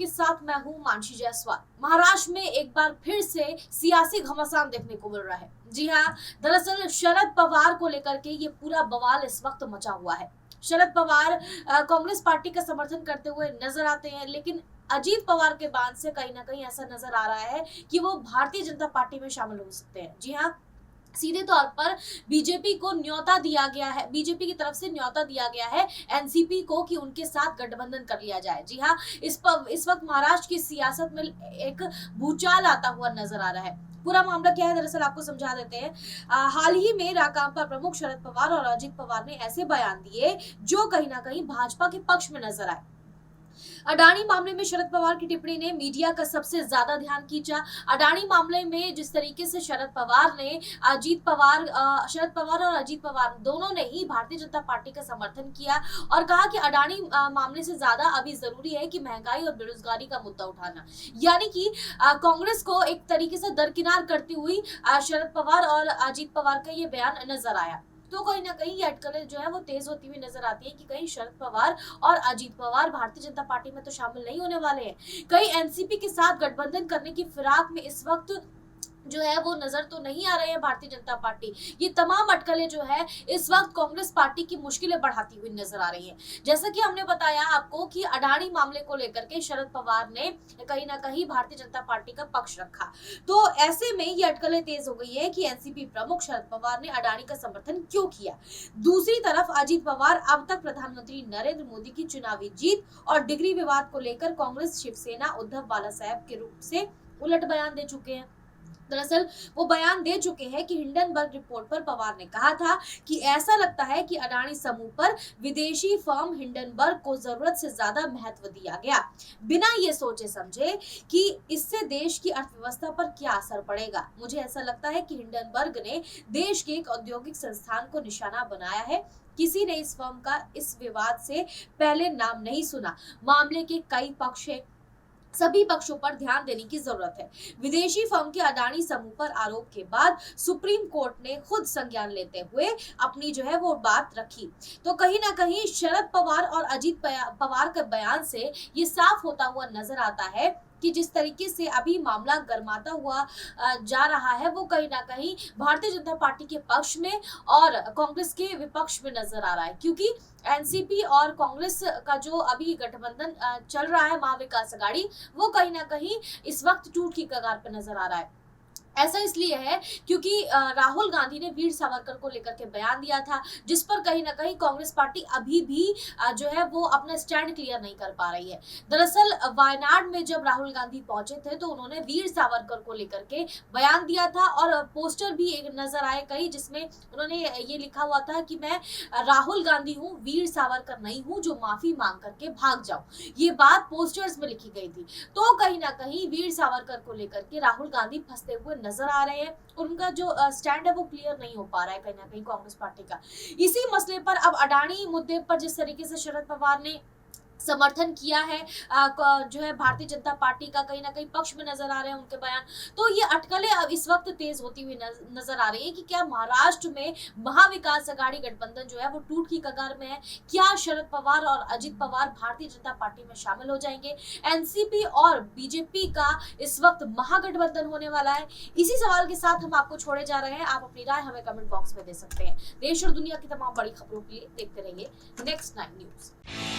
आपके साथ मैं हूं मानसी जायसवाल। महाराष्ट्र में एक बार फिर से सियासी घमासान देखने को मिल रहा है। जी हाँ, दरअसल शरद पवार को लेकर के ये पूरा बवाल इस वक्त मचा हुआ है। शरद पवार कांग्रेस पार्टी का समर्थन करते हुए नजर आते हैं, लेकिन अजीत पवार के बयान से कहीं ना कहीं ऐसा नजर आ रहा है कि वो भारतीय जनता पार्टी में शामिल हो सकते हैं। जी हाँ, सीधे तौर पर बीजेपी को न्योता दिया गया है, बीजेपी की तरफ से न्योता दिया गया है एनसीपी को कि उनके साथ गठबंधन कर लिया जाए। जी हाँ, इस वक्त महाराष्ट्र की सियासत में एक भूचाल आता हुआ नजर आ रहा है। पूरा मामला क्या है, दरअसल आपको समझा देते हैं। हाल ही में राकांपा प्रमुख शरद पवार और अजित पवार ने ऐसे बयान दिए जो कहीं ना कहीं भाजपा के पक्ष में नजर आए। अडानी मामले में शरद पवार की टिप्पणी ने मीडिया का सबसे ज्यादा ध्यान खींचा। अडानी मामले में जिस तरीके से शरद पवार और अजीत पवार दोनों ने ही भारतीय जनता पार्टी का समर्थन किया और कहा कि अडानी मामले से ज्यादा अभी जरूरी है कि महंगाई और बेरोजगारी का मुद्दा उठाना, यानी कि कांग्रेस को एक तरीके से दरकिनार करती हुई शरद पवार और अजीत पवार का ये बयान नजर आया। तो कहीं ना कहीं ये अटकलें जो है वो तेज होती हुई नजर आती है कि कहीं शरद पवार और अजीत पवार भारतीय जनता पार्टी में तो शामिल नहीं होने वाले हैं, कहीं एनसीपी के साथ गठबंधन करने की फिराक में इस वक्त जो है वो नजर तो नहीं आ रहे हैं भारतीय जनता पार्टी। ये तमाम अटकलें जो है इस वक्त कांग्रेस पार्टी की मुश्किलें बढ़ाती हुई नजर आ रही हैं। जैसा कि हमने बताया आपको कि अडानी मामले को लेकर के शरद पवार ने कहीं ना कहीं भारतीय जनता पार्टी का पक्ष रखा, तो ऐसे में ये अटकलें तेज हो गई है कि एनसीपी प्रमुख शरद पवार ने अडानी का समर्थन क्यों किया। दूसरी तरफ अजीत पवार अब तक प्रधानमंत्री नरेंद्र मोदी की चुनावी जीत और डिग्री विवाद को लेकर कांग्रेस, शिवसेना, उद्धव बाला साहब के रूप से उलट बयान दे चुके हैं। दरअसल वो बयान दे चुके हैं कि हिंडनबर्ग रिपोर्ट पर पवार ने कहा था कि ऐसा लगता है कि अडानी समूह पर विदेशी फर्म हिंडनबर्ग को जरूरत से ज्यादा महत्व दिया गया, बिना ये सोचे समझे कि इससे देश की अर्थव्यवस्था पर क्या असर पड़ेगा। मुझे ऐसा लगता है कि हिंडनबर्ग ने देश के एक औद्योगिक संस्थान को निशाना बनाया है। किसी ने इस फर्म का इस विवाद से पहले नाम नहीं सुना। मामले के कई पक्ष हैं, सभी पक्षों पर ध्यान देने की जरूरत है। विदेशी फर्म के अडानी समूह पर आरोप के बाद सुप्रीम कोर्ट ने खुद संज्ञान लेते हुए अपनी जो है वो बात रखी। तो कहीं ना कहीं शरद पवार और अजीत पवार के बयान से ये साफ होता हुआ नजर आता है कि जिस तरीके से अभी मामला गर्माता हुआ जा रहा है वो कहीं ना कहीं भारतीय जनता पार्टी के पक्ष में और कांग्रेस के विपक्ष में नजर आ रहा है, क्योंकि एनसीपी और कांग्रेस का जो अभी गठबंधन चल रहा है महाविकास अघाड़ी, वो कहीं ना कहीं इस वक्त टूट की कगार पर नजर आ रहा है। ऐसा इसलिए है क्योंकि राहुल गांधी ने वीर सावरकर को लेकर के बयान दिया था, जिस पर कहीं ना कहीं कांग्रेस पार्टी अभी भी जो है वो अपना स्टैंड क्लियर नहीं कर पा रही है। दरअसल वायनाड में जब राहुल गांधी पहुंचे थे तो उन्होंने वीर सावरकर को लेकर के बयान दिया था और पोस्टर भी एक नजर आए कई, जिसमें उन्होंने ये लिखा हुआ था कि मैं राहुल गांधी हूँ, वीर सावरकर नहीं हूँ जो माफी मांग करके भाग जाऊं। ये बात पोस्टर्स में लिखी गई थी। तो कहीं ना कहीं वीर सावरकर को लेकर के राहुल गांधी फंसते हुए नजर आ रहे हैं और उनका जो स्टैंड है वो क्लियर नहीं हो पा रहा है कहीं ना कहीं कांग्रेस पार्टी का। इसी मसले पर अब अडानी मुद्दे पर जिस तरीके से शरद पवार ने समर्थन किया है जो है भारतीय जनता पार्टी का, कहीं ना कहीं पक्ष में नजर आ रहे हैं उनके बयान, तो ये अटकलें अब इस वक्त तेज होती हुई नजर आ रही है कि क्या महाराष्ट्र में महाविकास अघाड़ी गठबंधन जो है वो टूट की कगार में है। क्या शरद पवार और अजित पवार भारतीय जनता पार्टी में शामिल हो जाएंगे? एनसीपी और बीजेपी का इस वक्त महागठबंधन होने वाला है? इसी सवाल के साथ हम आपको छोड़े जा रहे हैं। आप अपनी राय हमें कमेंट बॉक्स में दे सकते हैं। देश और दुनिया की तमाम बड़ी खबरों के लिए देखते रहिए नेक्स्ट 9 न्यूज।